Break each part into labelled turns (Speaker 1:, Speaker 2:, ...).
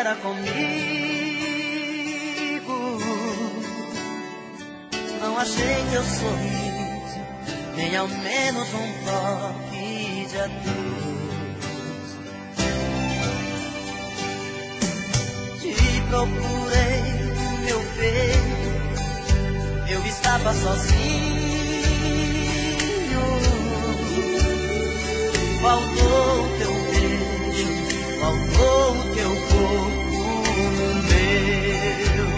Speaker 1: era comigo. Não achei teu sorriso, nem ao menos um toque de adeus. Te procurei no meu peito, eu estava sozinho. Faltou o teu beijo, faltou o teu corpo no meu.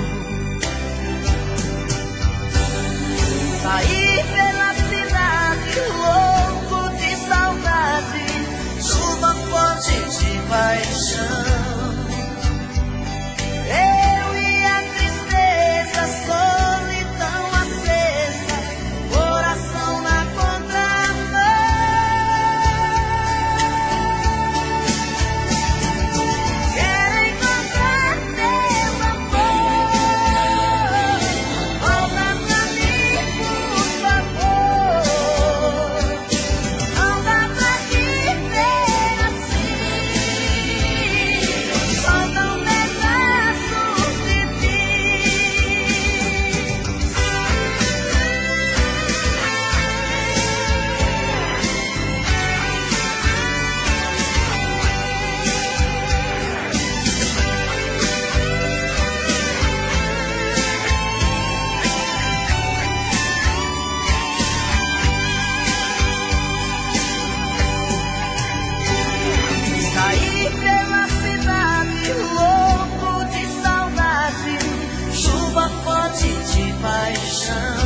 Speaker 1: Saí pela cidade louco de saudade, chuva forte de paixão. Eu e a tristeza, solidão acesa, coração na contramão. Quero encontrar teu amor, volta pra mim, por favor. Não dá pra viver assim, faltam pedaços de ti. Saí pela cidade louco de saudade, chuva forte de paixão.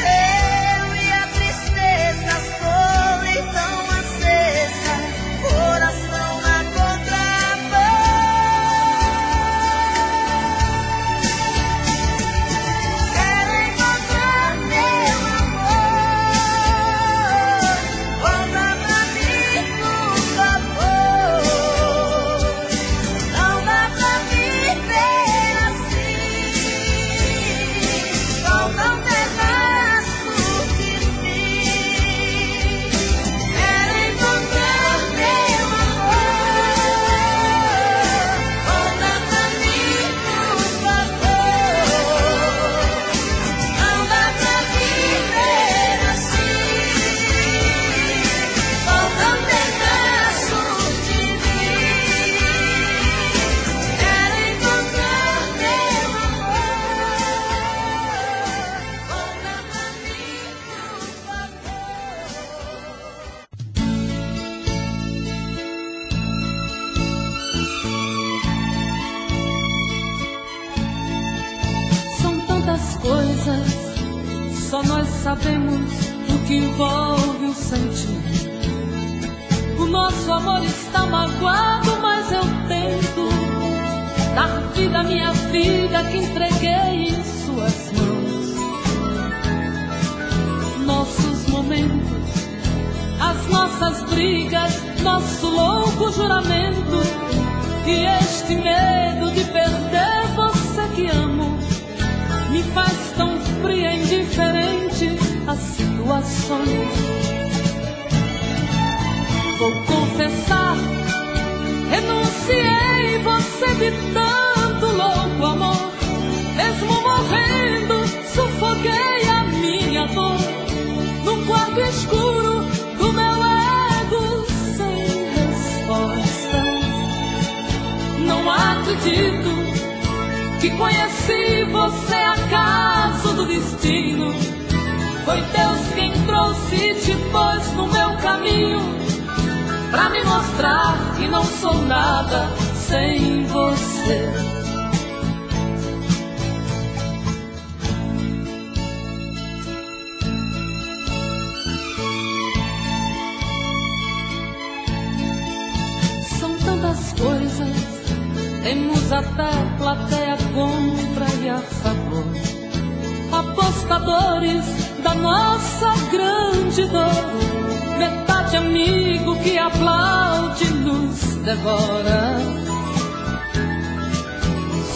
Speaker 1: Eu e a tristeza, solidão acesa, coração na contramão. Quero encontrar teu amor, volta pra mim, por favor. Não dá pra viver assim, faltam pedaços de mim. Quero encontrar teu amor, volta pra mim, por favor. Não dá pra viver assim, faltam pedaços de mim. Quero encontrar teu amor, volta pra mim, por
Speaker 2: São tantas coisas, só nós sabemos o que envolve o sentimento. O nosso amor está magoado, mas eu tento dar vida à minha vida que entreguei em suas mãos. Nossos momentos, as nossas brigas, nosso louco juramento e este medo de perder você que amo me faz tão fria e indiferente às situações. Vou confessar, renunciei você de tanto louco amor. Mesmo morrendo, sufoquei a minha dor num quarto escuro do meu ego sem respostas. Não acredito que conheci você acaso do destino. Foi Deus quem trouxe e te pôs no meu caminho, pra me mostrar que não sou nada sem você. São tantas coisas, temos até plateia contra e a favor, apostadores da nossa grande dor, metade amigo que aplaude e nos devora.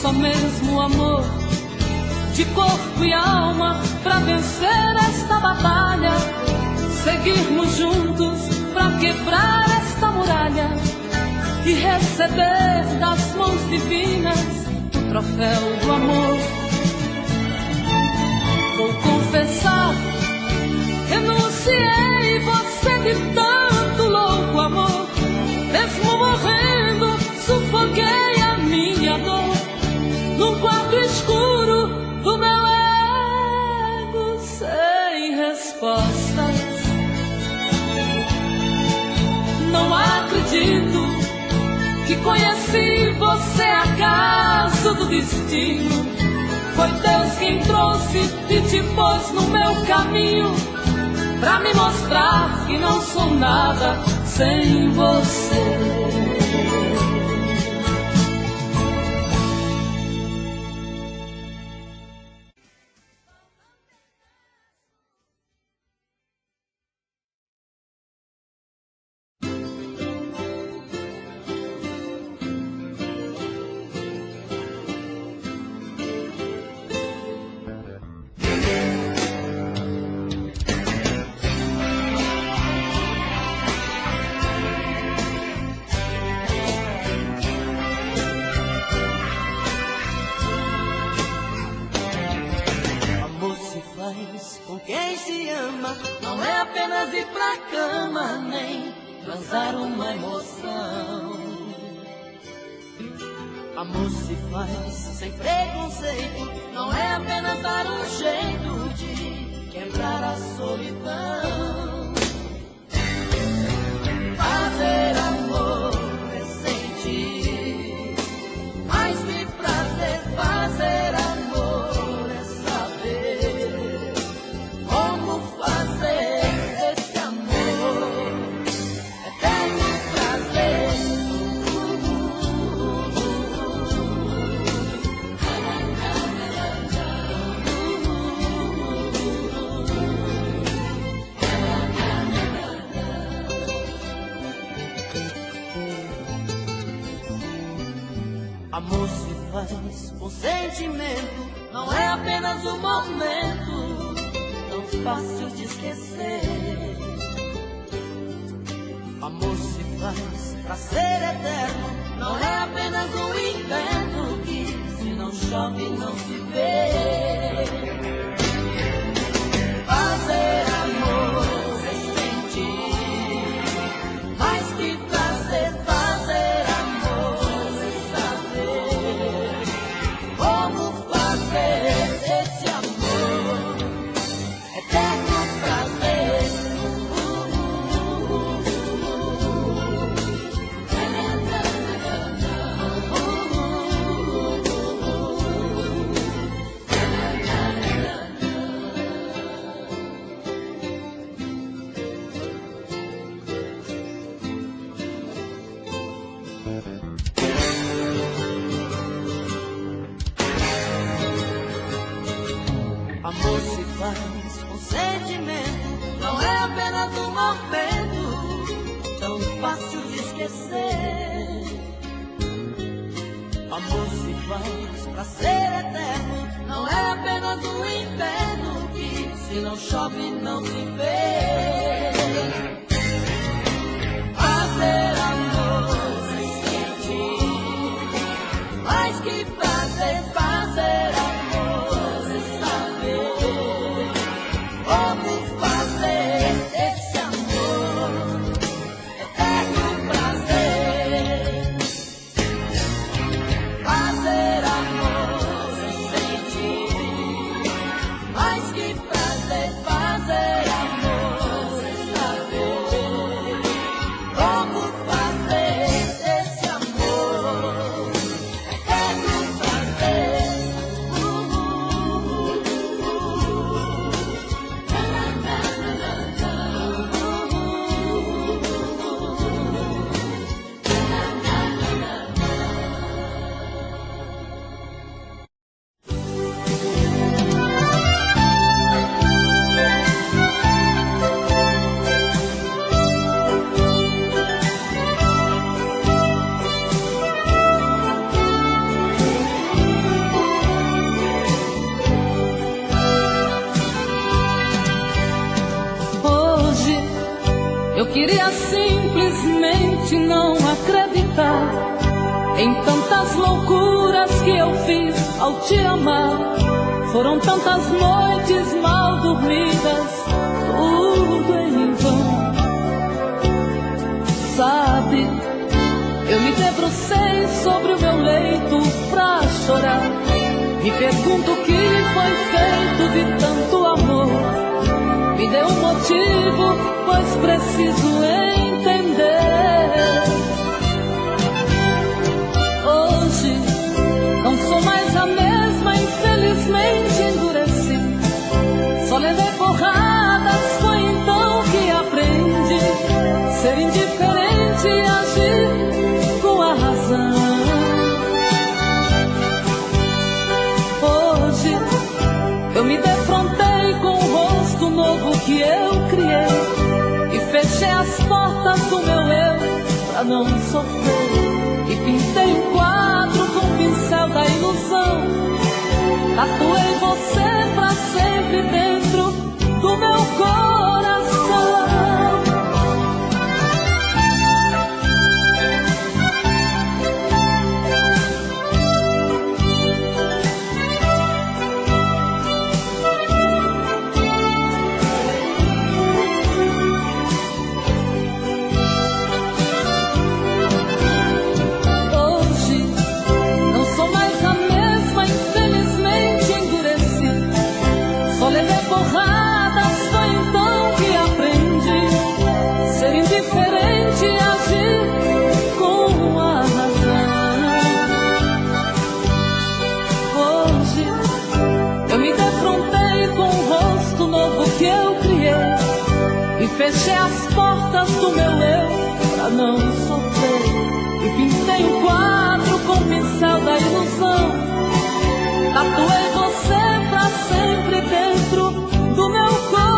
Speaker 2: Só mesmo amor de corpo e alma pra vencer esta batalha, seguirmos juntos pra quebrar esta muralha e receber das mãos divinas o troféu do amor. Vou confessar, renunciei você de tanto louco amor. Mesmo morrendo, sufoquei a minha dor num quarto escuro do meu ego sem respostas. Não acredito que conheci você acaso do destino. Foi Deus quem trouxe e te pôs no meu caminho pra me mostrar que não sou nada sem você.
Speaker 1: Com quem se ama, não é apenas ir pra cama, nem transar uma emoção. Amor se faz sem preconceito, não é apenas dar um jeito de quebrar a solidão. Fazer amor é sentir, mais que prazer. Fazer amor é saber como fazer esse amor, eterno prazer. Amor se faz com sentimento, não é apenas um momento tão fácil de esquecer. Amor se faz pra ser eterno, não é apenas um inverno que se não chove não se vê. Fazer amor é sentir, mais que prazer. Fazer amor é saber como fazer esse amor, eterno prazer. Amor se faz com sentimento, não é apenas um momento tão fácil de esquecer. Amor se faz pra ser eterno, não é apenas um inverno que se não chove não se vê. Fazer amor é sentir, mais que prazer. Fazer amor é saber como fazer esse amor, eterno prazer. Fazer amor é sentir, mais que prazer. Fazer amor é saber como fazer esse amor, eterno prazer.
Speaker 2: Hoje eu queria simplesmente não acreditar acreditar em tantas loucuras que eu fiz ao te amar. Foram tantas noites mal dormidas, tudo em vão. Sabe, eu me debrucei sobre o meu leito pra chorar. Me pergunto o que foi feito de tanto amor. Me dê um motivo, pois preciso entender. Hoje não sou mais a mesma, infelizmente endureci. Só levei porradas, foi então que aprendi ser indiferente e agir com a razão. Hoje eu me defrontei com o rosto novo que eu criei e fechei as portas do meu eu pra não sofrer. E pintei um quadro com o pincel da ilusão. Tatuei você pra sempre dentro do meu coração. Fechei as portas do meu eu pra não sofrer. E pintei um quadro com o pincel da ilusão. Tatuei você pra sempre dentro do meu coração.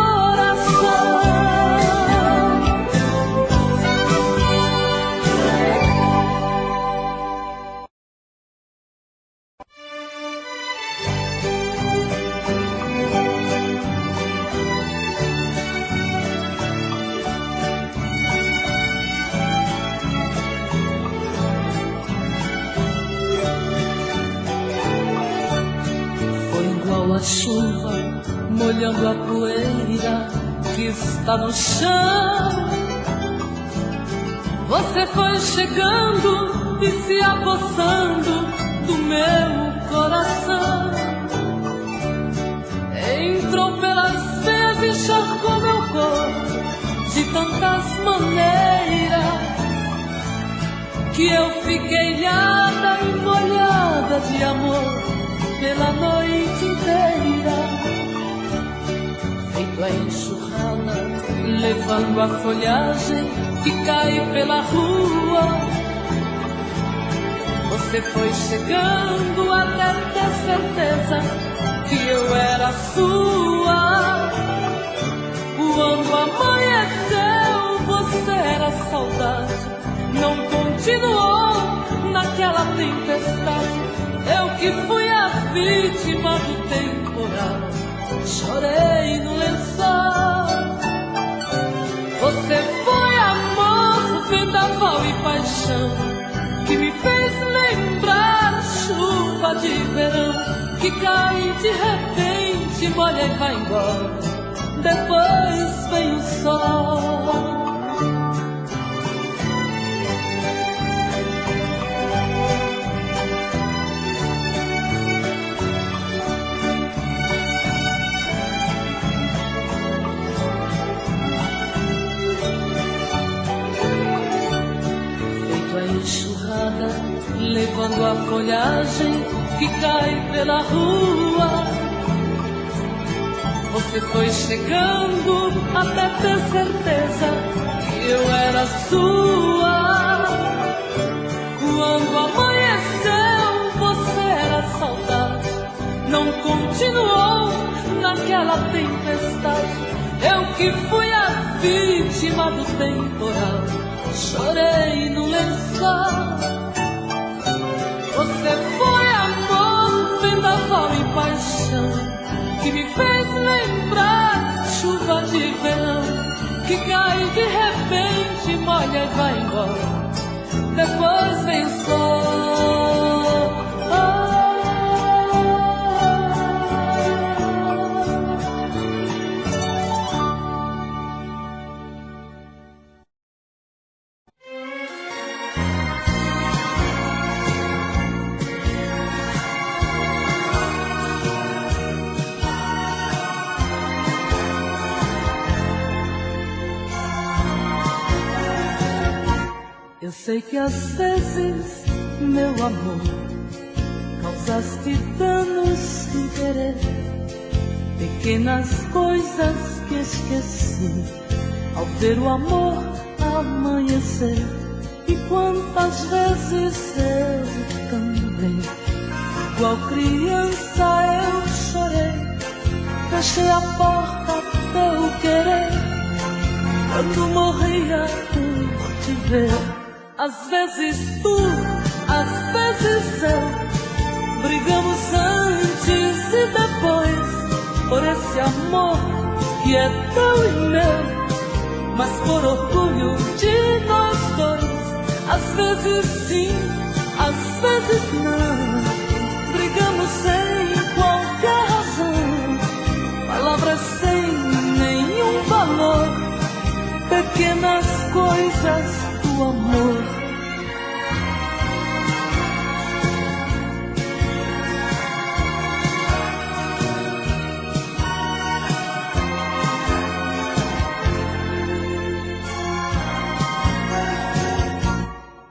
Speaker 2: A chuva molhando a poeira que está no chão. Você foi chegando e se apossando do meu coração. Entrou pelas veias e encharcou meu corpo de tantas maneiras que eu fiquei ilhada e molhada de amor pela noite inteira. Feito a enxurrada, levando a folhagem que cai pela rua. Você foi chegando até ter certeza que eu era sua. Quando amanheceu, você era saudade. Não continuou naquela tempestade. Eu que fui a vítima do temporal, chorei no lençol. Você foi amor, vendaval e paixão, que me fez lembrar chuva de verão, que cai de repente, molha e vai embora. Depois vem o sol. Levando a folhagem que cai pela rua. Você foi chegando até ter certeza que eu era sua. Quando amanheceu, você era saudade. Não continuou naquela tempestade. Eu que fui a vítima do temporal, chorei no lençol. Você foi amor, vendaval e paixão, que me fez lembrar chuva de verão, que cai de repente, molha e vai embora. depois vem o sol. Eu sei que às vezes, meu amor, causaste danos sem querer, pequenas coisas que esqueci ao ver o amor amanhecer. E quantas vezes eu também, igual criança eu chorei, fechei a porta teu querer, quando morria por te ver. Às vezes tu, às vezes eu, brigamos antes e depois, por esse amor que é teu e meu, mas por orgulho de nós dois. Às vezes sim, às vezes não, brigamos sem qualquer razão, palavras sem nenhum valor, pequenas coisas do amor.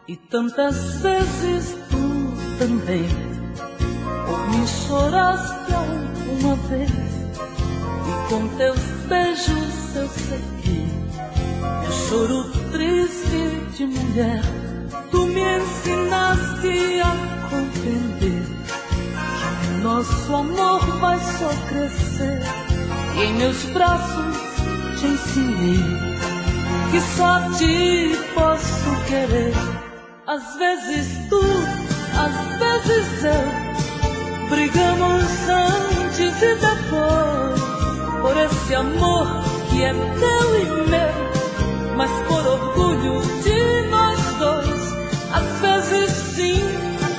Speaker 2: E tantas vezes tu também por mim choraste alguma vez, e com teus beijos eu sequei meu choro triste de mulher. Tu me ensinaste a compreender que o nosso amor vai só crescer, e em meus braços te ensinei que só a ti posso querer. Às vezes tu, às vezes eu, brigamos antes e depois, por esse amor que é teu e meu, mas por orgulho de nós dois. Às vezes sim,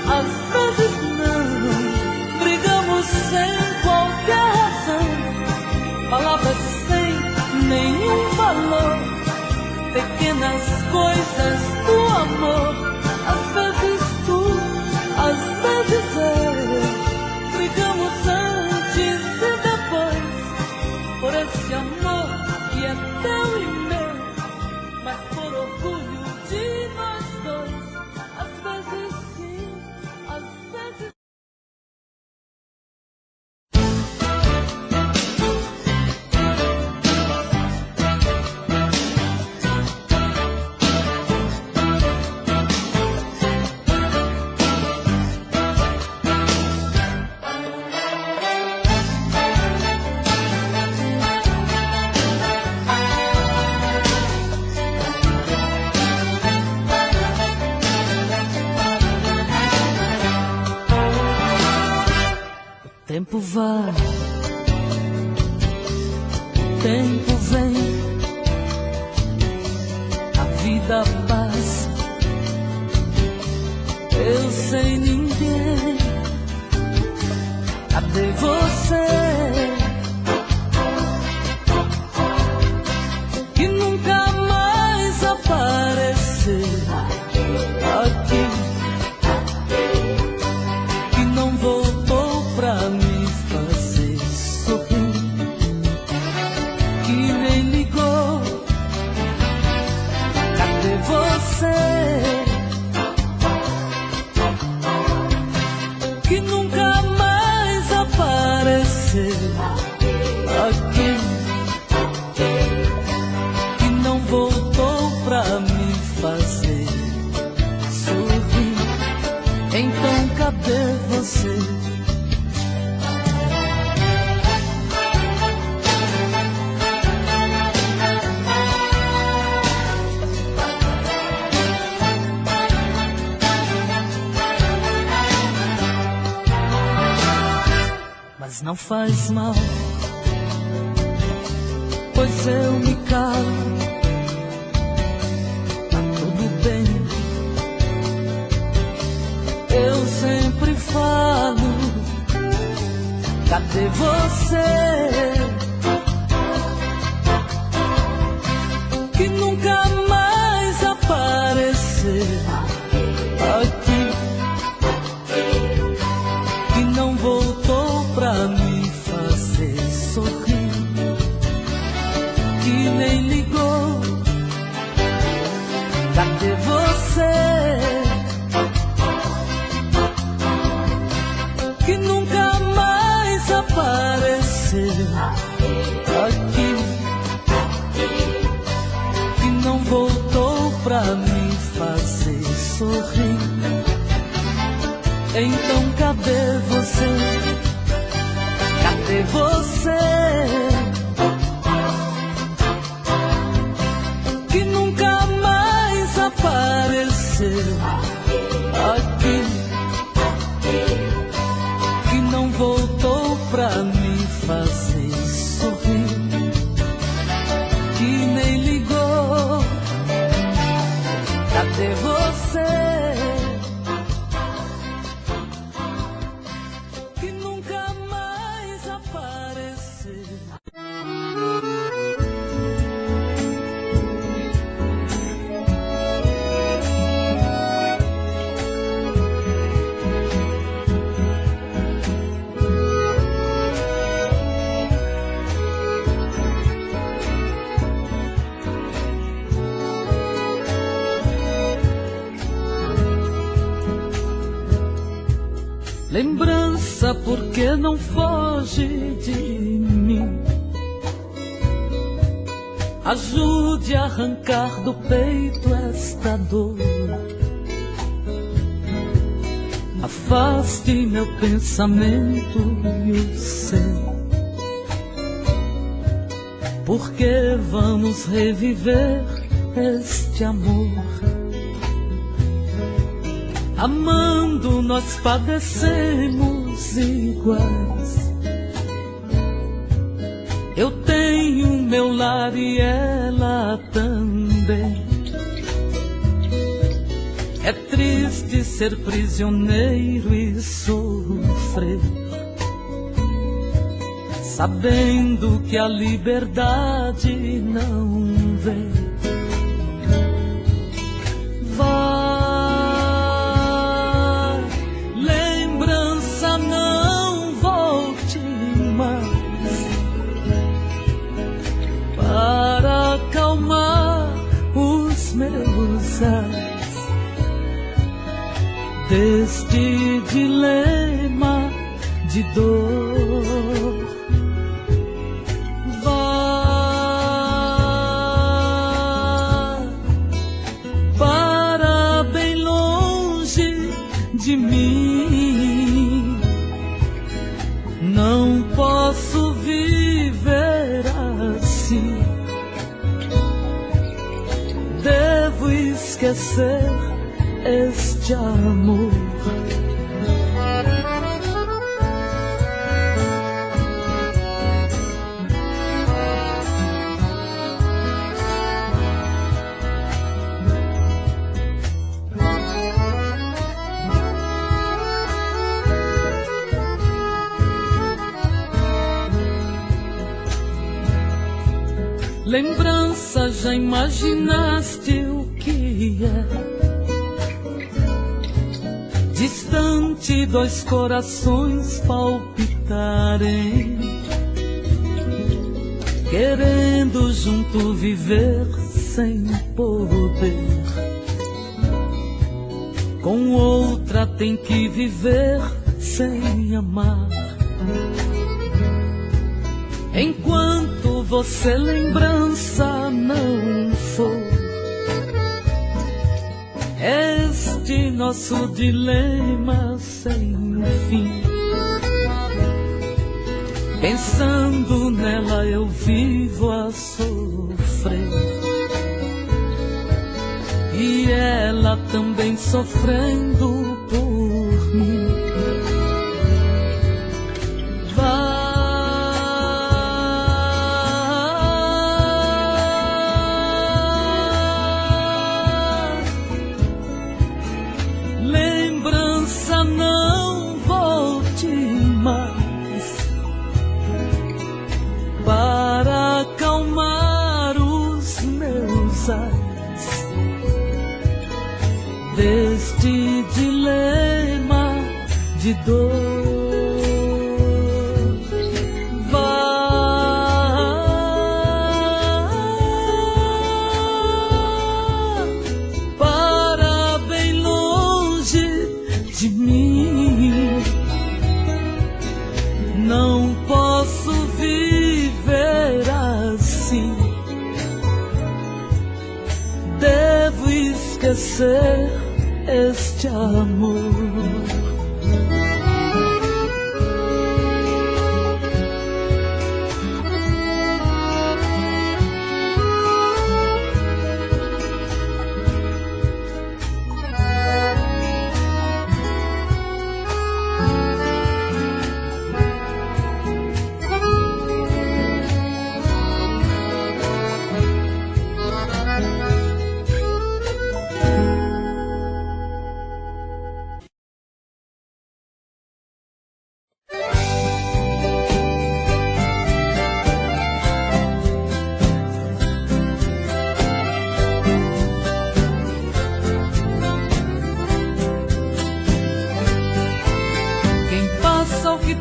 Speaker 2: às vezes não, brigamos sem qualquer razão, palavras sem nenhum valor, pequenas coisas do amor. Às vezes tu, às vezes eu, brigamos antes e depois, por esse amor que é teu e meu, mas por orgulho de nós dois. Às vezes sim, às vezes o tempo vai, o tempo vem, a vida passa, eu sem ninguém. Cadê você? Que nunca mais apareceu aqui, que não voltou pra mim. Que nunca mais apareceu aqui, que não voltou pra me fazer sorrir. Então cadê você? Mas não faz mal, pois eu me calo. Tá tudo bem, Cadê você? Que nunca mais apareceu aqui, que não voltou pra me fazer sorrir, que nem ligou. Cadê você? Que nunca mais apareceu aqui, que não voltou pra me fazer sorrir. Então cadê você? Cadê você? Que nunca mais apareceu aqui, que não voltou pra me fazer sorrir, que nem ligou. Cadê você? Que nunca mais apareceu. Lembrança, porque não foge de mim. Ajude a arrancar do peito esta dor. Afaste meu pensamento e o seu, porque vamos reviver este amor. Amando nós padecemos iguais. Eu tenho meu lar e ela também. É triste ser prisioneiro e sofrer, sabendo que a liberdade não vem. Para acalmar os meus ais deste dilema de dor. Vá para bem longe de mim. Não posso viver assim. Devo esquecer este amor. Lembrança, já imaginaste o que é? Distante, dois corações palpitarem, querendo junto viver sem poder. Com outra tem que viver sem amar. Enquanto você lembrança não for, este nosso dilema sem fim. Pensando nela eu vivo a sofrer, e ela também sofrendo por mim. Lembrança, não volte mais. sais deste dilema de dor. De mim, não posso viver assim. Devo esquecer este amor.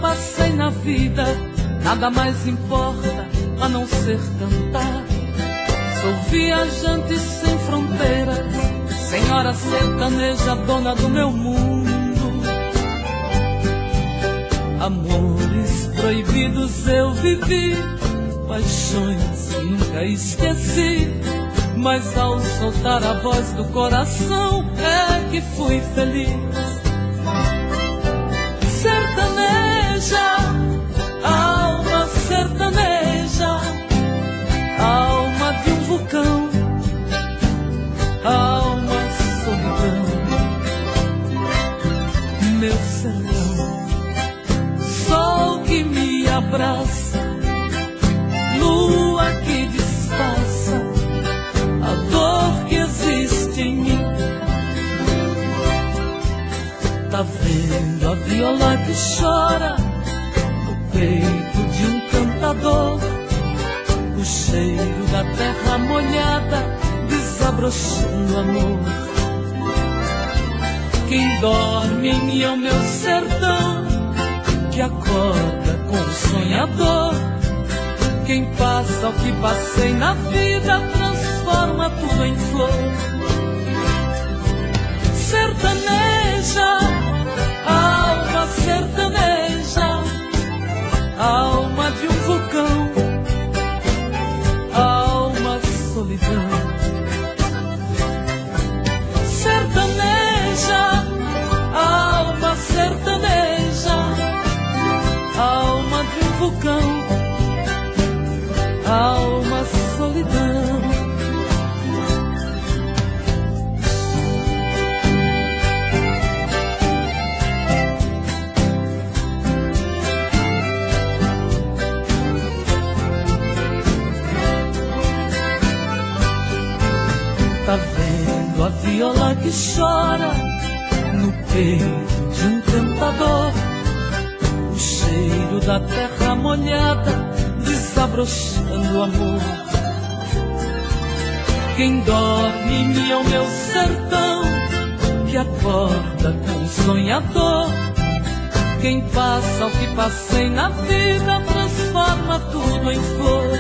Speaker 2: Passei na vida, nada mais importa a não ser cantar. Sou viajante sem fronteiras, senhora sertaneja, dona do meu mundo. Amores proibidos eu vivi, paixões nunca esqueci, mas ao soltar a voz do coração é que fui feliz. Alma sertaneja, alma de um vulcão, alma solidão, meu sertão, sol que me abraça, lua que disfarça a dor que existe em mim. Tá vendo a viola que chora no peito de um cantador, o cheiro da terra molhada desabrochando amor. Quem dorme em mim é o meu sertão, que acorda com o sonhador. Quem passa o que passei na vida transforma tudo em flor. Sertaneja, alma sertaneja, alma de um vulcão, alma solidão. Sertaneja, alma sertaneja, alma de um vulcão, alma solidão. Tá vendo a viola que chora no peito de um cantador, o cheiro da terra molhada desabrochando amor. Quem dorme em mim é o meu sertão, que acorda com o sonhador. Quem passa o que passei na vida transforma tudo em flor.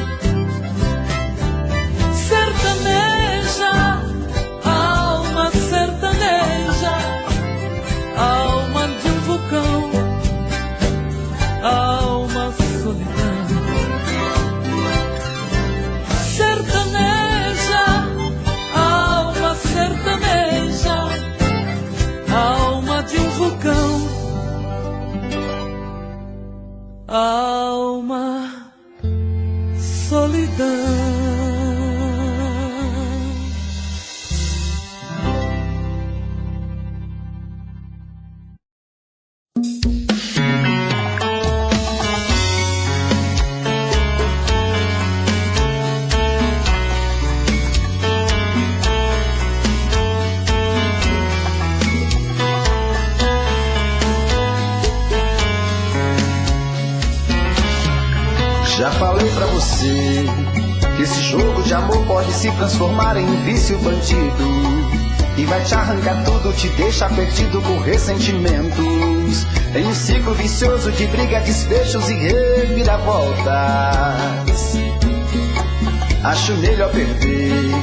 Speaker 2: Sertaneja, alma sertaneja, alma de um vulcão, alma solidão. Sertaneja, alma sertaneja, alma de um vulcão, alma solidão.
Speaker 3: Já falei pra você Esse jogo de amor pode se transformar em um vício bandido e vai te arrancar tudo, te deixa perdido por ressentimentos, em um ciclo vicioso de briga, desfechos e reviravoltas. Acho melhor perder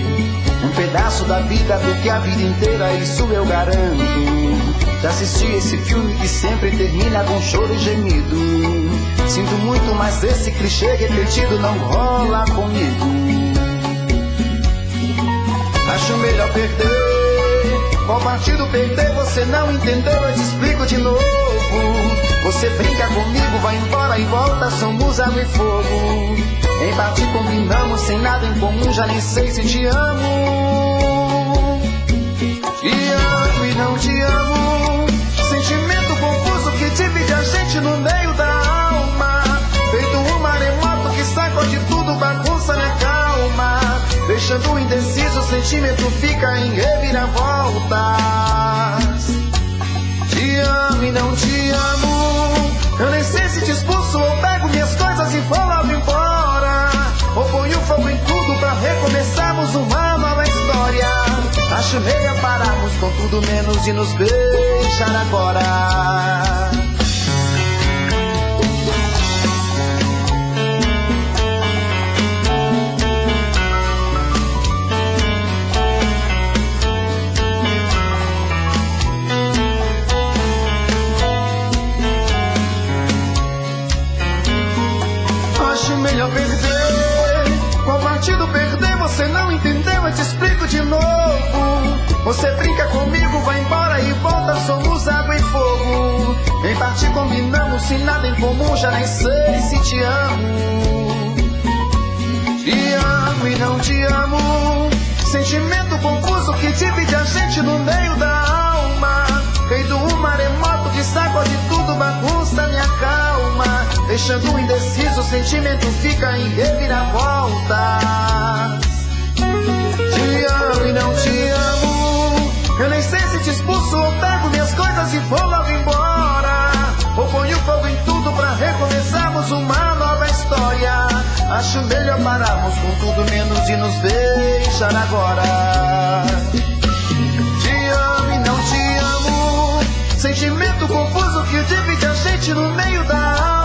Speaker 3: um pedaço da vida do que a vida inteira, isso eu garanto. Já assisti esse filme que sempre termina com choro e gemido. Sinto muito, mas esse clichê repetido não rola comigo. Acho melhor perder. Qual partido perder? Você não entendeu, eu te explico de novo. Você brinca comigo, vai embora e volta, somos água e fogo. Em parte combinamos, sem nada em comum, já nem sei se te amo. Te amo e não te amo. Sentimento confuso que divide a gente no meio da alma. Feito um maremoto que sacode tudo, bagunça minha calma. Deixando indeciso, o sentimento fica em reviravoltas. Te amo e não te amo. Eu nem sei se te expulso ou pego minhas coisas e vou logo embora. Ou ponho fogo em tudo pra recomeçarmos uma nova história. Acho melhor pararmos com tudo menos de nos beijar agora. Melhor perder. Qual partido perder? Você não entendeu, eu te explico de novo. Você brinca comigo, vai embora e volta, somos água e fogo. Em parte combinamos, sem nada em comum, já nem sei se te amo. Te amo e não te amo. Sentimento confuso que divide a gente no meio da alma. Feito um maremoto que sacode tudo, bagunça minha calma. Deixando indeciso, o sentimento fica em reviravoltas. Te amo e não te amo. Eu nem sei se te expulso ou pego minhas coisas e vou logo embora. Ou ponho fogo em tudo pra recomeçarmos uma nova história. Acho melhor pararmos com tudo menos de nos beijar agora. Te amo e não te amo. Sentimento confuso que divide a gente no meio da alma.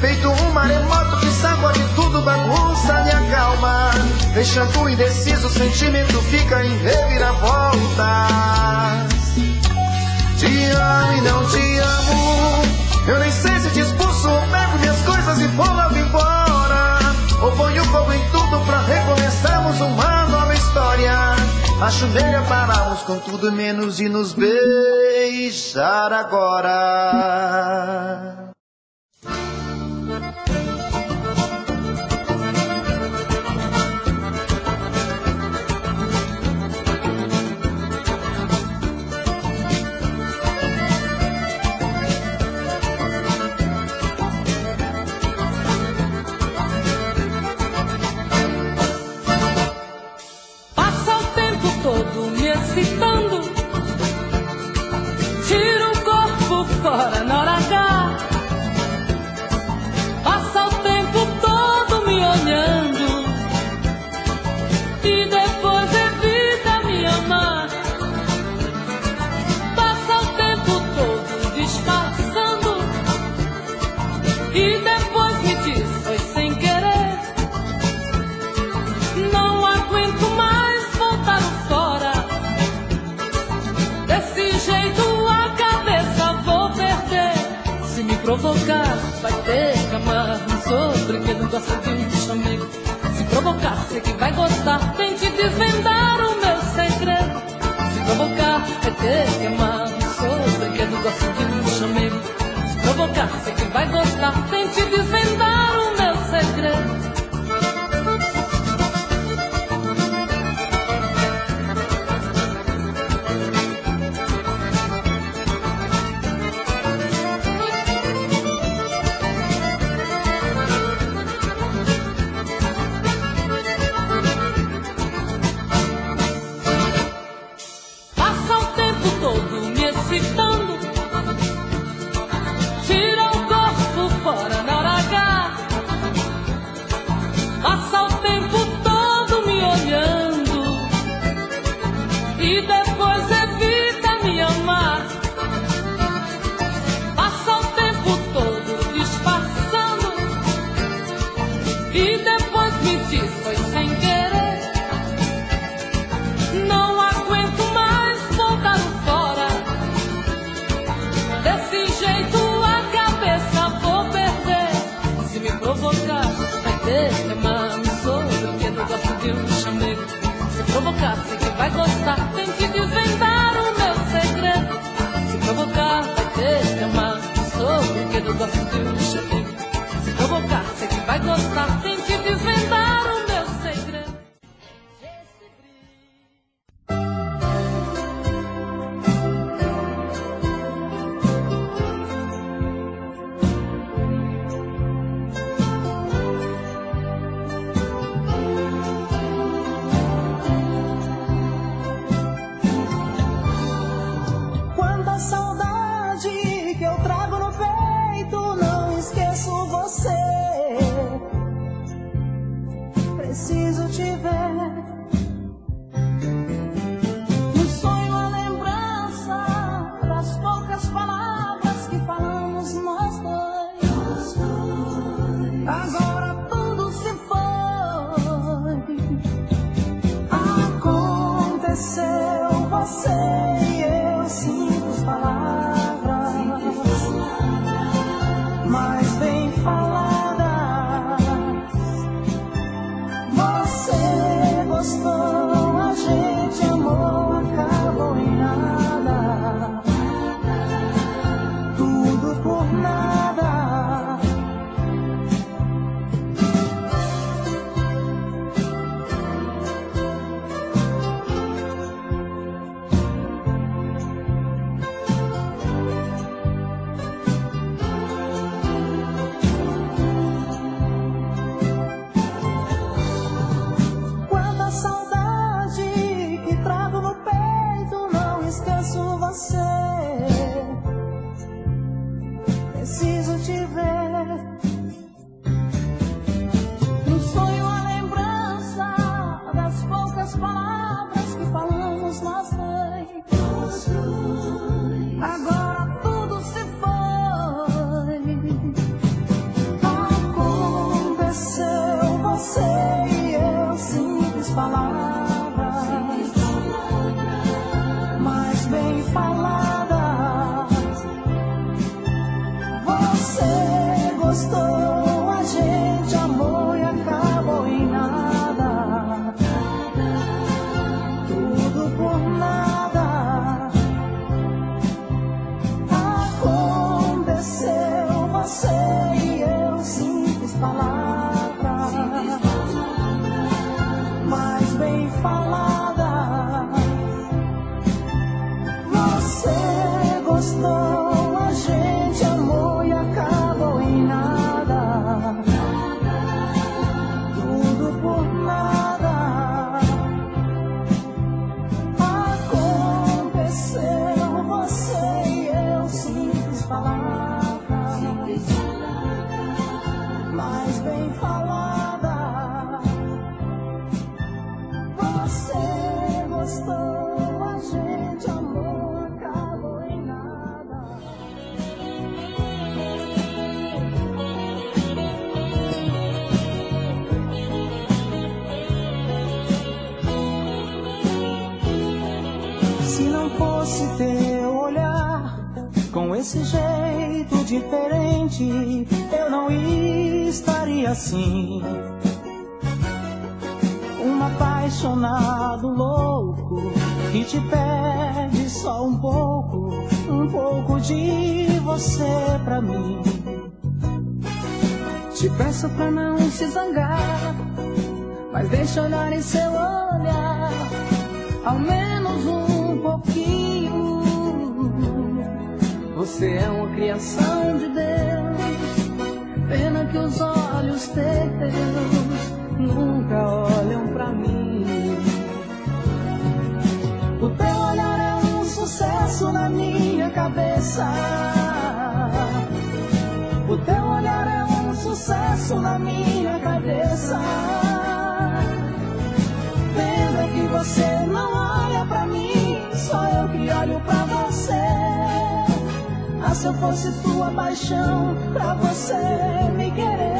Speaker 3: Feito um maremoto que sacode tudo, bagunça minha calma. Deixando indeciso, o sentimento fica em reviravoltas. Te amo e não te amo. Eu nem sei se te expulso ou pego minhas coisas e vou logo embora. Ou ponho fogo em tudo pra recomeçarmos uma nova história. Acho melhor pararmos com tudo menos de nos beijar agora.
Speaker 2: Excitando, tira o corpo fora na hora H. Passa o tempo todo me olhando e depois evita me amar. Passa o tempo todo disfarçando e depois me diz foi sem querer. Não aguento mais voltar fora. Desse jeito a cabeça vou perder. Se me provocar, vai ter que amar. Não sou brinquedo, gosto de um chamego. Se provocar, sei que vai gostar. Tente desvendar o meu segredo. Se provocar, vai ter que amar. Não sou brinquedo, gosto de um chamego. Se provocar, sei que vai gostar. Tente desvendar o meu segredo. Excitando, tira o corpo fora na hora eu gosto de um chapéu. Se provocar, sei que vai gostar, tem que desvendar o meu segredo.
Speaker 4: Quanta saudade que eu trago no peito, não esqueço você. Preciso te ver. No sonho a lembrança das poucas palavras que falamos nós dois. Agora tudo se foi. Aconteceu você e eu, simples palavras, mas bem faladas. Você gostou, a gente amou, acabou em nada. Tudo por nada. Quanta saudade que trago no peito, não esqueço você. Preciso te ver. No sonho a lembrança das poucas palavras que falamos nós dois. Agora tudo se foi. Aconteceu você e eu, simples palavras, mas bem faladas. Você gostou, a gente amou e acabou em nada. Tudo por nada. Aconteceu você e eu, simples palavras, mas bem faladas. Você gostou, a gente amou e acabou em nada. Tudo por nada. Aconteceu você e eu, simples palavras, mas bem faladas. Você gostou, a gente amou, acabou em nada. Se não fosse teu olhar, com esse jeito diferente, eu não estaria assim. Um apaixonado louco que te pede só um pouco de você pra mim. Te peço pra não se zangar, mas deixa eu olhar em seu olhar, ao menos um pouquinho. Você é uma criação de Deus, pena que os olhos teus nunca olham pra mim. O teu olhar é um sucesso na minha cabeça. O teu olhar é um sucesso na minha cabeça. Pena que você não olha pra mim, só eu que olho pra você. Ah, se eu fosse tua paixão, pra você me querer.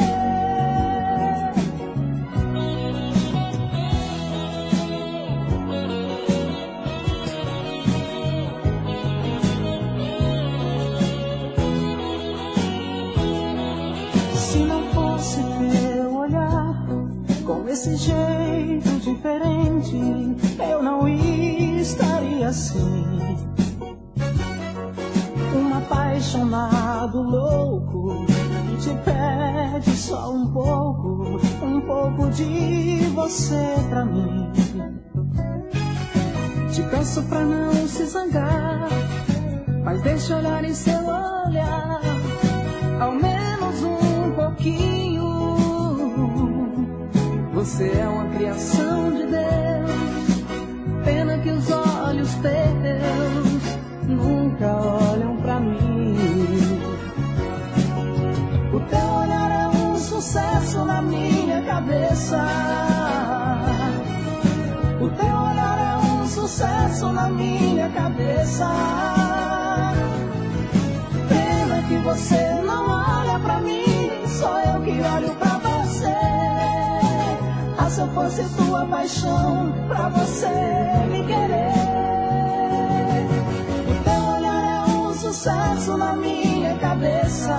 Speaker 4: Se não fosse teu olhar, com esse jeito diferente, eu não estaria assim. Um apaixonado, louco, e te pede só um pouco de você pra mim. Te peço pra não se zangar, mas deixa eu olhar em seu olhar, ao menos um pouquinho. Você é uma criação de Deus, pena que os olhos teus nunca olham pra mim. O teu olhar é um sucesso na minha cabeça. O teu olhar é um sucesso na minha cabeça. Pena que você não olha pra mim, só eu que olho pra você. Ah, se eu fosse tua paixão, pra você me querer. O teu olhar é um sucesso na minha cabeça.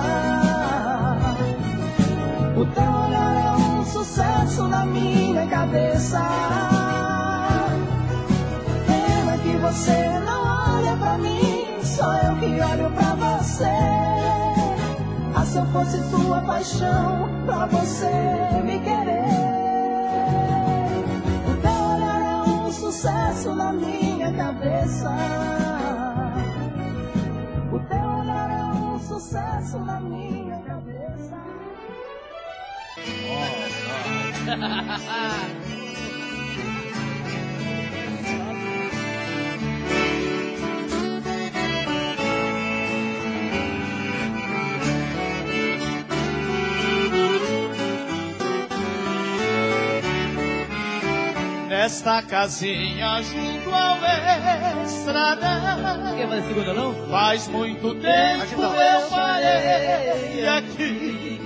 Speaker 4: O teu olhar é um sucesso na minha cabeça. Pena que você não olha pra mim, só eu que olho pra você. Ah, se eu fosse tua paixão, pra você me querer. O teu olhar é um sucesso na minha cabeça. O teu olhar é um sucesso na minha cabeça.
Speaker 5: Nesta casinha junto ao estrada,
Speaker 6: quer fazer segunda não?
Speaker 5: faz muito tempo eu parei aqui.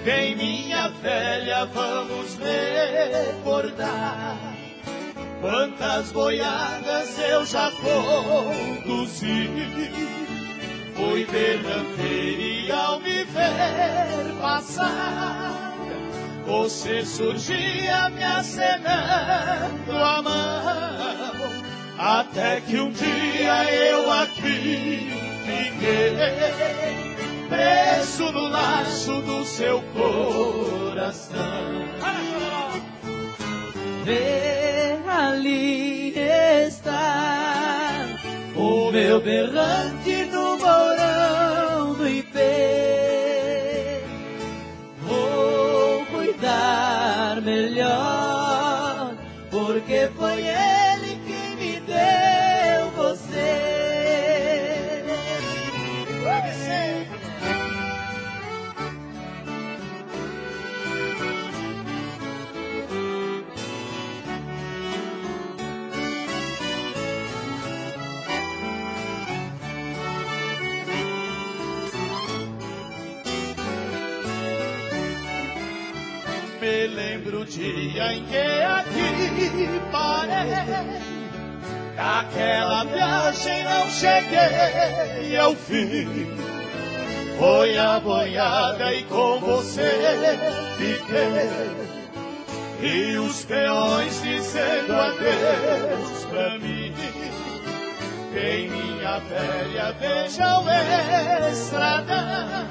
Speaker 5: Vem minha velha, vamos recordar quantas boiadas eu já conduzi. Fui berranteiro e ao me ver passar, você surgia me acenando a mão, até que um dia eu aqui fiquei, preso no laço do seu coração.
Speaker 6: Vê, ali está o meu berrante no morão do Ipê. Vou cuidar melhor, porque foi ele que me deu você.
Speaker 5: Me lembro o dia em que aqui parei, daquela viagem não cheguei ao fim. Foi a boiada e com você fiquei, e os peões dizendo adeus pra mim. Vem minha velha, veja o estrada,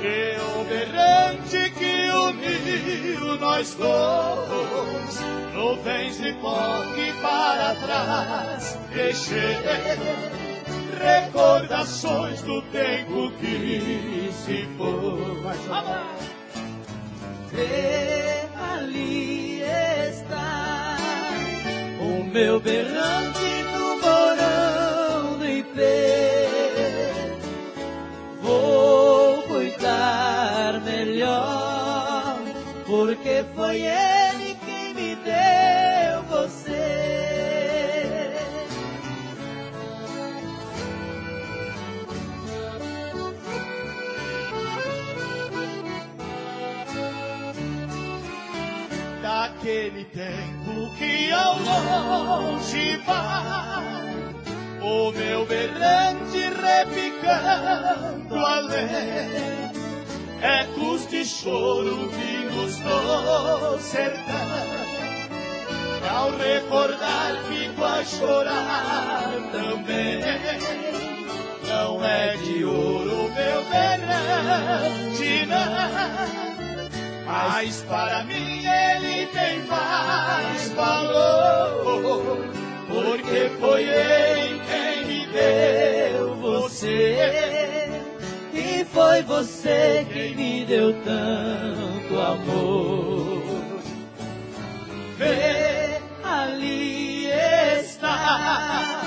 Speaker 5: e o berrante que uniu nós dois, nuvens de pó que para trás deixei, recordações do tempo que se foi.
Speaker 6: Vê, ali está o meu berrante no morão do Ipê. Vou cuidar melhor, porque foi ele quem me deu você.
Speaker 5: Daquele tempo que ao longe vai, o meu berrante repicando além, ecos de choro vindos do sertão. Ao recordar fico a chorar também. não é de ouro meu berrante, não. Mas para mim ele tem mais valor, porque foi ele quem me deu você,
Speaker 6: e foi você quem me deu tanto amor.
Speaker 5: Vê, ali está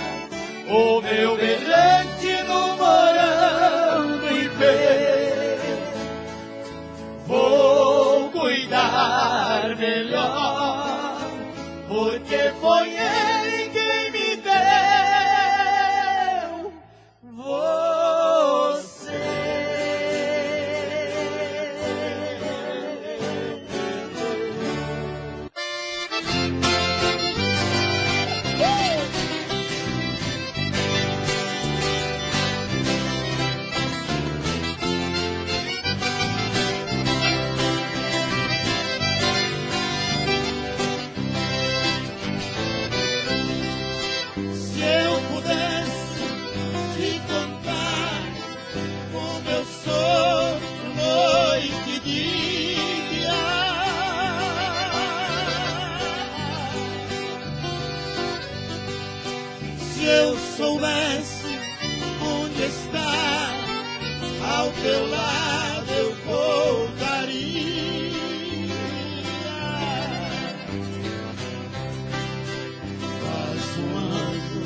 Speaker 5: o meu berrante no morango e vê, vou cuidar melhor, porque foi ele quem me deu você. Soubesse onde está, ao teu lado eu voltaria. Faz um ano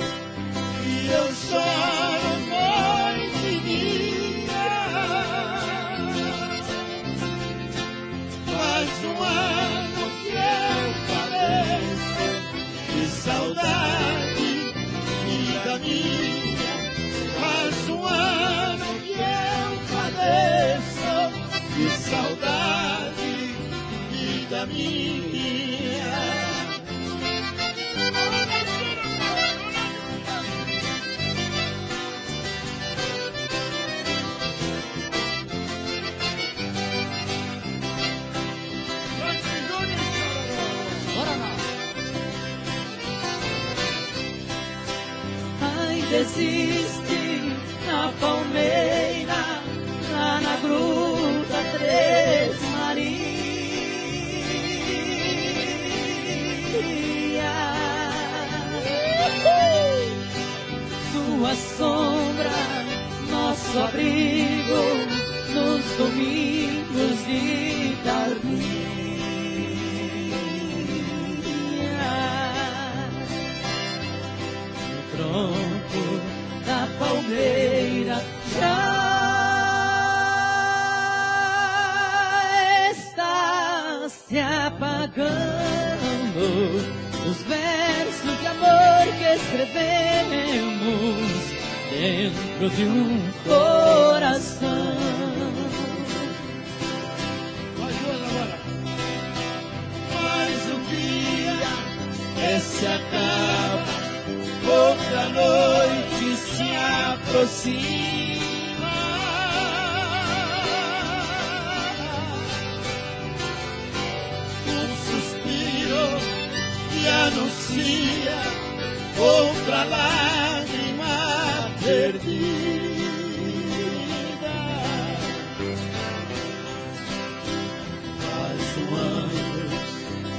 Speaker 5: que eu choro noite e dia. Faz um ano que eu padeço de saudade minha. Faz um ano que eu padeço de saudade, vida minha.
Speaker 6: Existe na palmeira, lá na gruta Três Marias. Sua sombra, nosso abrigo, nos domingos de tardia. No tronco da palmeira já está se apagando os versos de amor que escrevemos dentro de um coração. Mas o dia se acaba, outra noite se aproxima. Um suspiro que anuncia outra lágrima perdida. Faz um ano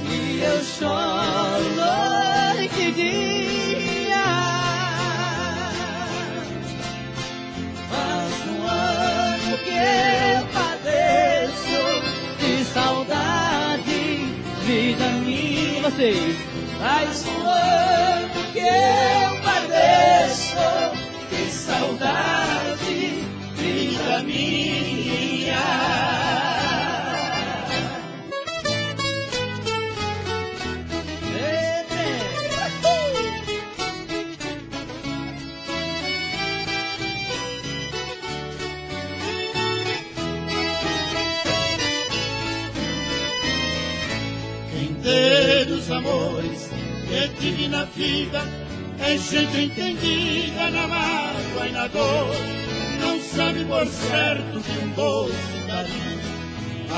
Speaker 6: e eu choro noite e dia. Faz um ano que eu padeço de saudade, vida minha. Vocês, faz um ano que eu padeço de saudade, vida minha. Dos amores que tive na vida é gente entendida na mágoa e na dor, não sabe por certo que um doce carinho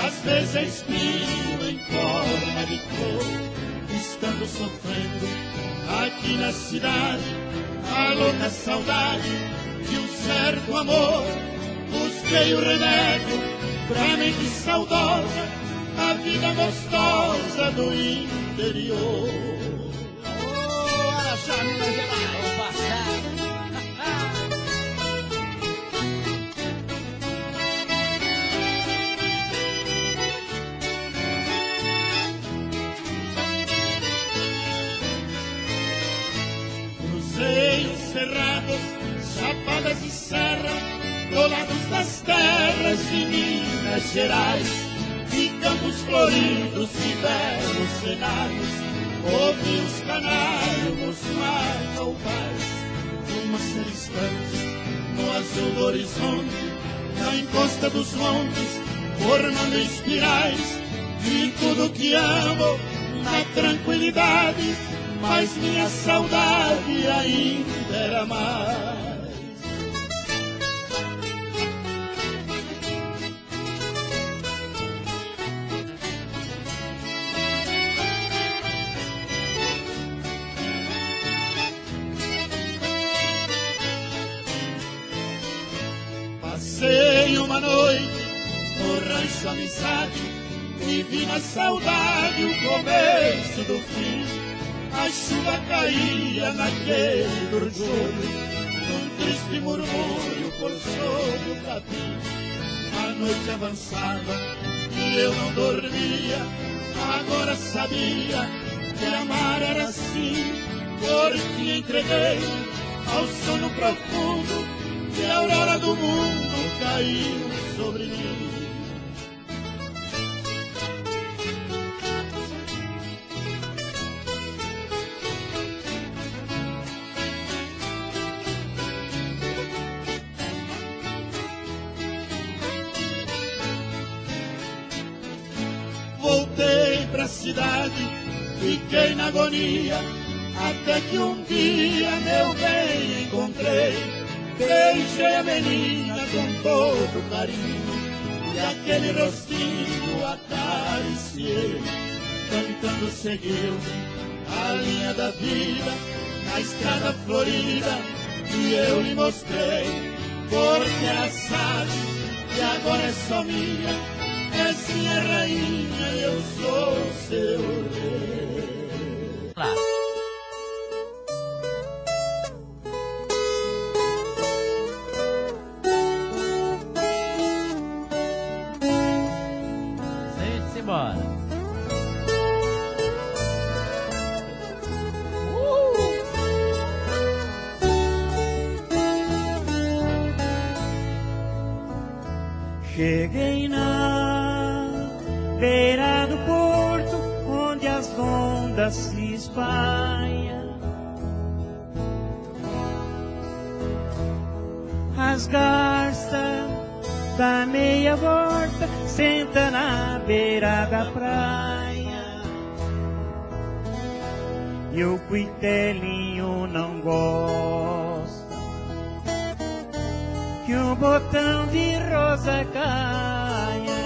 Speaker 6: às vezes é espinho em forma de flor. Estando sofrendo aqui na cidade a louca saudade de um certo amor, busquei o remédio pra mente saudosa, a vida gostosa do interior.
Speaker 7: Oh, Araxá, Minas Gerais, o passado.
Speaker 6: Cruzeiros cerrados, chapadas e serra, do lado das terras de Minas Gerais, e campos floridos e belos cenários, ouvi os canários marcauvais, uma ser distante no azul do horizonte, na encosta dos montes, formando espirais de tudo que amo na tranquilidade, mas minha saudade ainda era mais. Passei uma noite no rancho Amizade e vi na saudade o começo do fim. A chuva caía naquele dorjolho, num triste murmúrio por sobre o capim. A noite avançava e eu não dormia, agora sabia que amar era assim, porque entreguei ao sono profundo que a aurora do mundo caiu sobre mim. Voltei pra cidade, fiquei na agonia, até que um dia, meu bem, encontrei. Beijei a menina com todo carinho e aquele rostinho acariciei. Cantando seguiu a linha da vida na estrada florida e eu lhe mostrei, porque ela sabe que agora é só minha. És minha rainha, eu sou seu rei.
Speaker 7: Lá. Sente-se embora.
Speaker 8: Cheguei na beira do porto, onde as ondas se espalham. As garças da meia volta sentam na beira da praia. E o cuitelinho não gosta que um botão de rosa caia.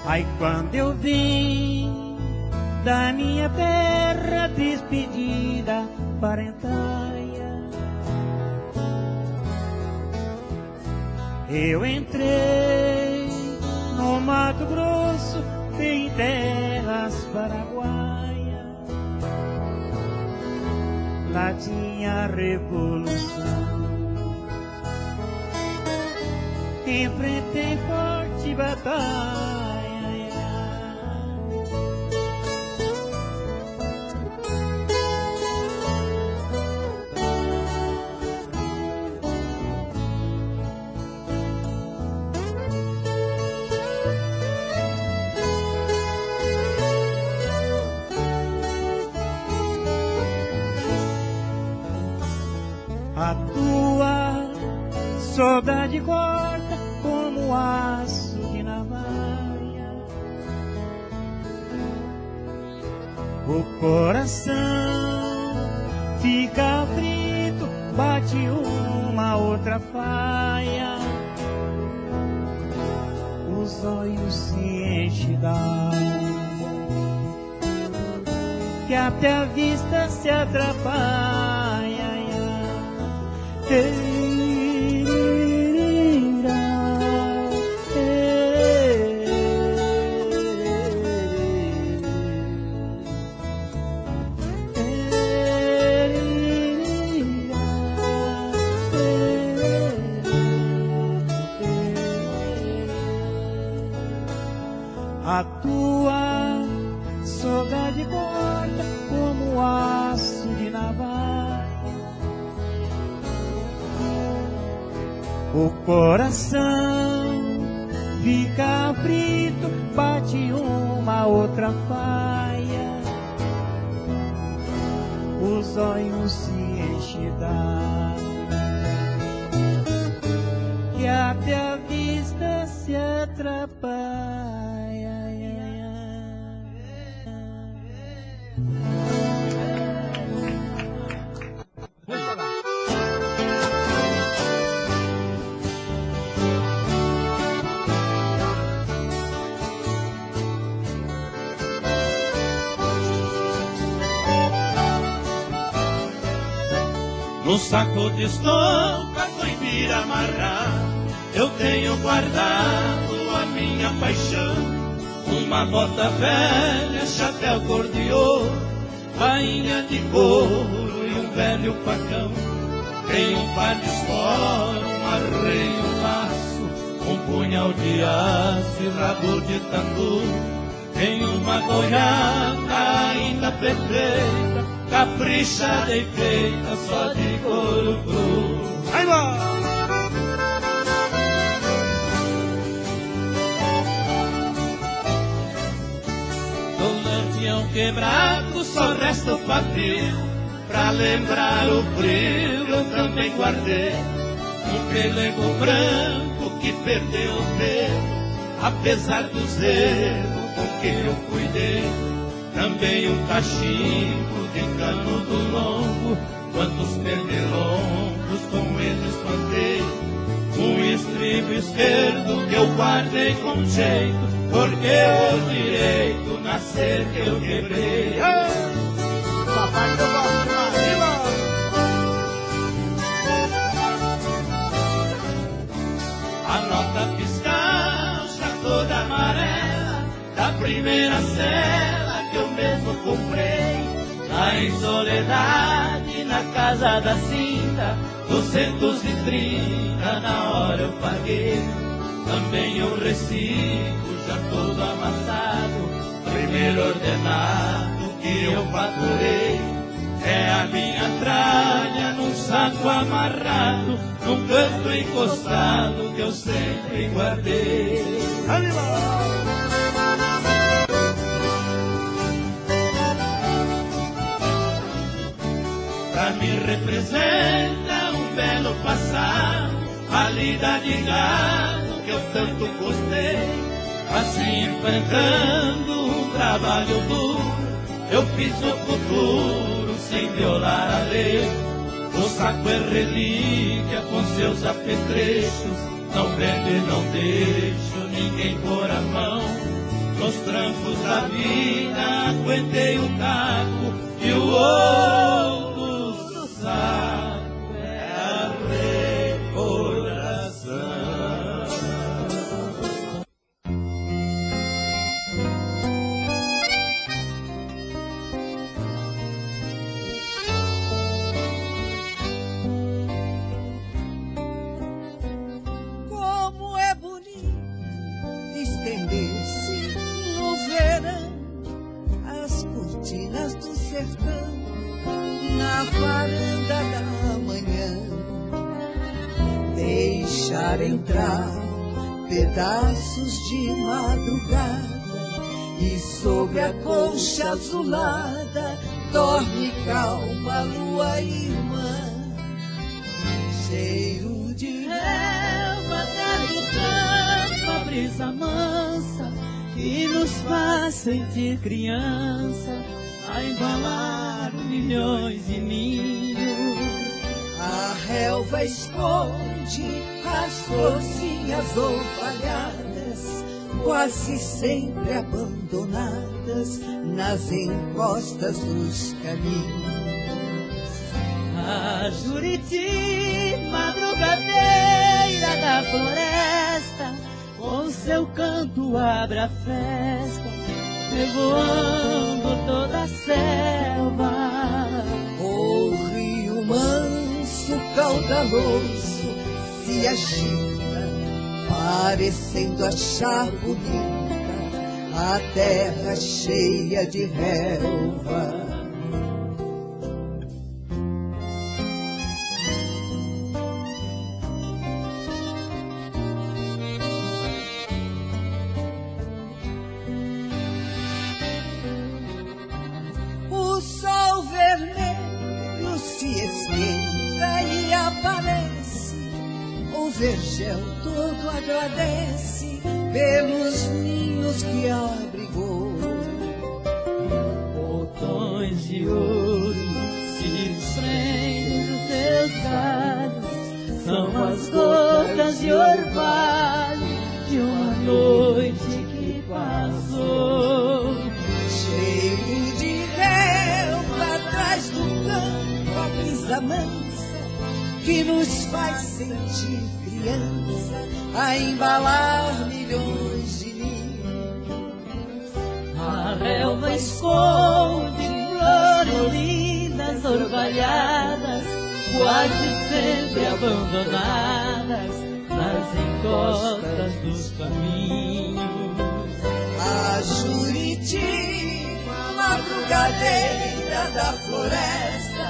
Speaker 8: Aí quando eu vim da minha terra despedida parentalha, eu entrei no Mato Grosso, em terras paraguaias. Lá tinha revolução, enfrentei forte batalha. A tua saudade corta como aço de navalha. O coração fica frito, bate uma outra faia, os olhos se enchem d'água, que até a vista se atrapalha. A tua saudade corta como aço de navalha, o coração fica frito, bate uma outra faia, os olhos se enchem d'água, que até a vista se atrapalha.
Speaker 6: No saco de estopa, coipira amarrar, eu tenho guardado a minha paixão. Uma bota velha, chapéu cor de ouro, bainha de couro e um velho facão. Tem um par de espora, um arreio, um laço, um punhal de aço e rabo de tatu. Tem uma goiaba ainda perfeita, caprichada e feita só de couro cru. Vai lá! Do lampião quebrado só resta o pavio, pra lembrar o frio eu também guardei um pelego branco que perdeu o pelo, apesar dos erros com que eu cuidei. Também um cachimbo de canudo longo, quantos pernilongos com eles plantei. Um estribo esquerdo que eu guardei com jeito, porque o direito nascer que eu quebrei.
Speaker 7: Papai do gosto, arriba!
Speaker 6: A nota fiscal já toda amarela, da primeira cela que eu mesmo comprei, lá em Soledade, na casa da Cinta, 230 na hora eu paguei. Também um recibo já todo amassado, primeiro ordenado que eu faturei. É a minha tralha num saco amarrado, num canto encostado que eu sempre guardei. Pra mim representa um belo passado, a lida de gado que eu tanto gostei. Assim enfrentando um trabalho duro, eu fiz o futuro sem violar a lei. O saco é relíquia com seus apetrechos, não prendo e não deixo ninguém pôr a mão. Nos trancos da vida aguentei o taco e o ouro do saco é a recordação.
Speaker 1: Como é bonito estender-se no verão as cortinas do sertão na varanda da manhã, deixar entrar pedaços de madrugada e sobre a concha azulada dorme calma a lua irmã. Cheiro de relva, terra campo, a brisa mansa que nos faz sentir criança.
Speaker 8: a embalar milhões de ninhos.
Speaker 4: A relva esconde as florzinhas orvalhadas, quase sempre abandonadas nas encostas dos caminhos.
Speaker 8: A Juriti, madrugadeira da floresta, com seu canto abre a festa, revoando toda a selva.
Speaker 4: O rio manso, caudaloso, se agita, parecendo achar bonita a terra cheia de relva. O sol vermelho se esquenta e aparece, o vergel todo agradece pelos ninhos que abrigou.
Speaker 8: Botões de ouro se desprendem dos seus galhos, são as gotas de orvalho de uma noite que passou.
Speaker 4: Cheiro de relva atrás do campo, a brisa mansa que nos faz sentir criança, a embalar milhões de ninhos.
Speaker 8: A relva esconde flores lindas orvalhadas, quase sempre abandonadas nas encostas dos caminhos.
Speaker 4: A Juriti, madrugadeira da floresta,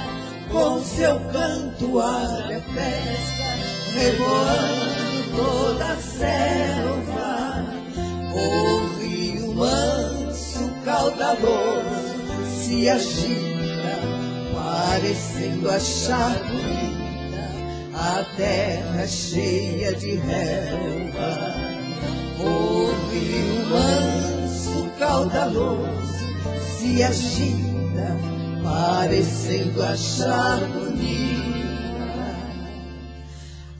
Speaker 4: com seu canto abre a festa, revoando toda a selva. O rio manso, caudaloso, se agita, parecendo achar bonita a terra cheia de relva. O rio manso, caudaloso, se agita, parecendo achar bonita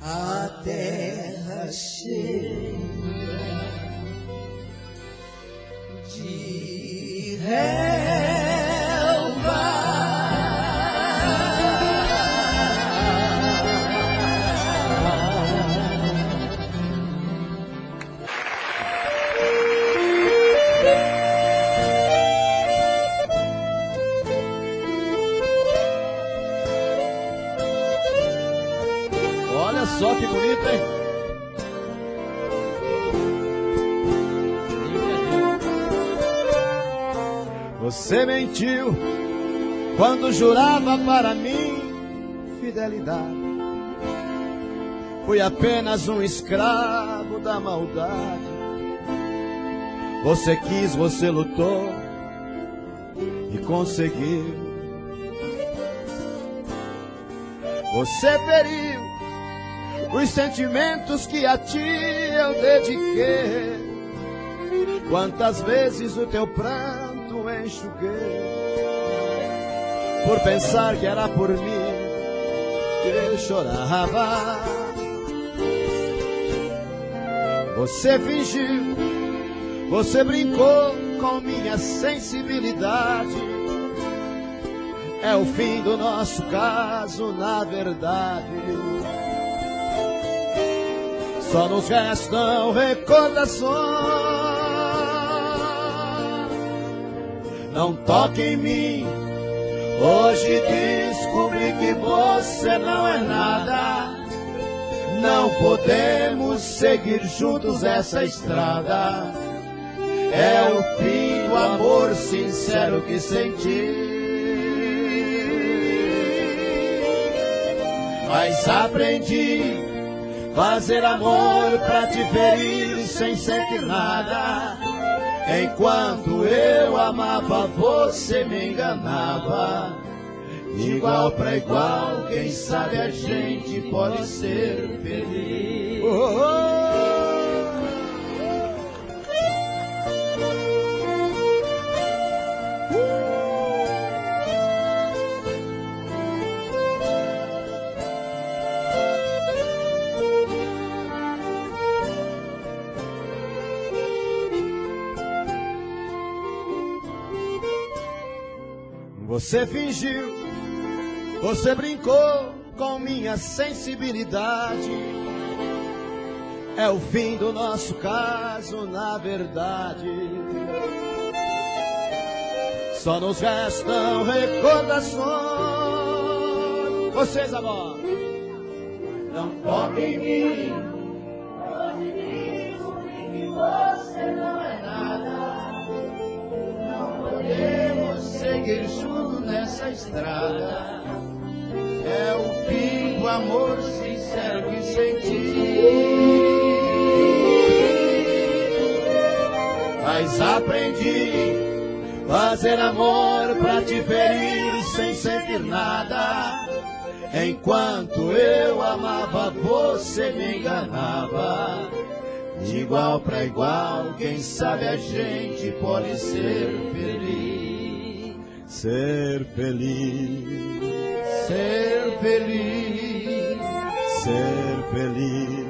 Speaker 4: a terra cheia de relva.
Speaker 5: Olha só que bonito, hein? Você mentiu quando jurava para mim fidelidade. Fui apenas um escravo da maldade. Você quis, você lutou e conseguiu. Você feriu os sentimentos que a ti eu dediquei. Quantas vezes o teu pranto enxuguei, por pensar que era por mim que eu chorava. Você fingiu, você brincou com minha sensibilidade. É o fim do nosso caso, na verdade. Só nos restam recordações. Não toque em mim, hoje descobri que você não é nada. Não podemos seguir juntos essa estrada. É o fim do amor sincero que senti. Mas aprendi fazer amor pra te ferir sem sentir nada. Enquanto eu amava, você me enganava. Igual pra igual, quem sabe a gente pode ser feliz.
Speaker 9: Você fingiu, você brincou com minha sensibilidade. É o fim do nosso caso, na verdade. Só nos restam recordações. Vocês, amor.
Speaker 6: Não toque em mim, hoje digo que você não é nada. Não podemos seguir juntos nessa estrada. É o fim do amor sincero que senti. Mas aprendi fazer amor pra te ferir sem sentir nada. Enquanto eu amava, você me enganava. De igual pra igual, quem sabe a gente pode ser feliz.
Speaker 9: Ser feliz,
Speaker 6: ser feliz,
Speaker 9: ser feliz,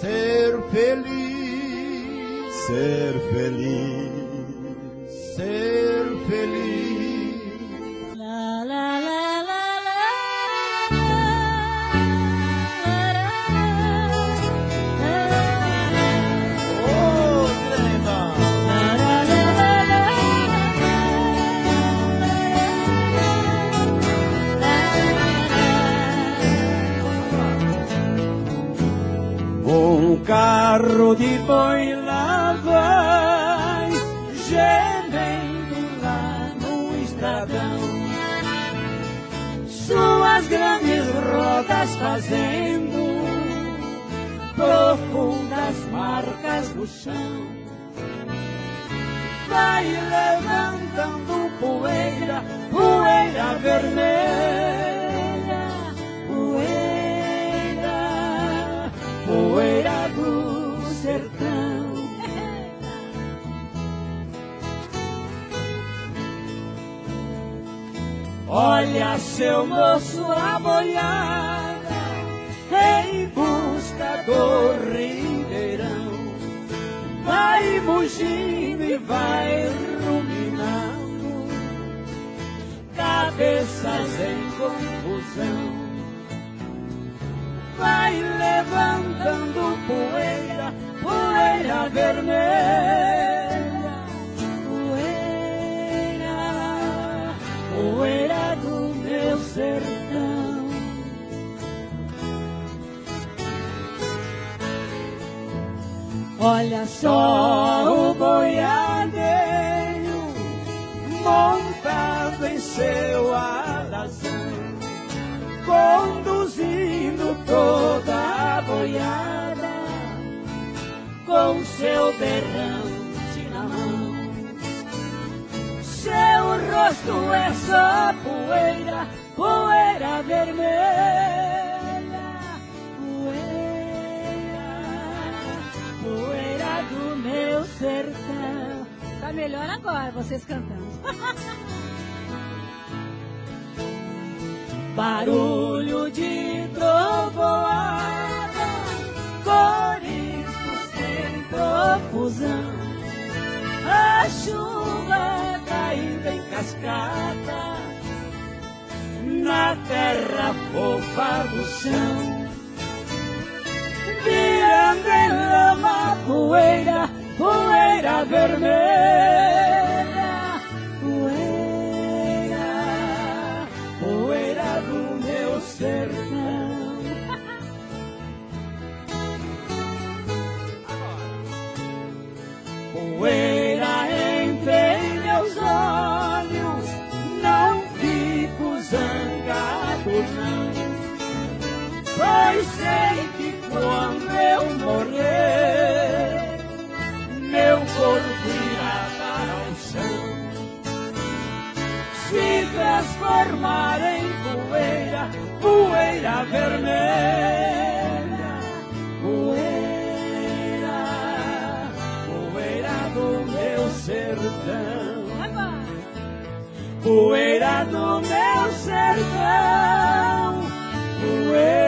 Speaker 6: ser feliz,
Speaker 9: ser feliz,
Speaker 6: ser feliz.
Speaker 2: La la la la la.
Speaker 6: Oh, trema.
Speaker 8: Um carro de boi lá vai, gemendo lá no estradão, suas grandes rodas fazendo profundas marcas no chão. Vai levantando poeira, poeira vermelha, poeira, poeira do sertão. Olha, seu moço, a boiada em busca do ribeirão. Vai mugindo e vai ruminando, cabeças em confusão. Vai levantando poeira, poeira vermelha, poeira, poeira do meu sertão. Olha só o boiadeiro montado em seu alazão, conduzindo toda a boiada com seu berrante na mão. Seu rosto é só poeira, poeira vermelha, poeira, poeira do meu sertão.
Speaker 2: Tá melhor agora, vocês cantando.
Speaker 8: Barulho de trovoada, coristo sem profusão, a chuva caindo em cascata na terra fofa do chão, virando em lama poeira, poeira vermelha, poeira, poeira do meu sertão. Poeira entre meus olhos, não fico zangado não, pois sei que quando eu morrer, meu corpo irá para o chão, se transformar em poeira, poeira vermelha, poeira, poeira do meu sertão, poeira do meu sertão, poeira.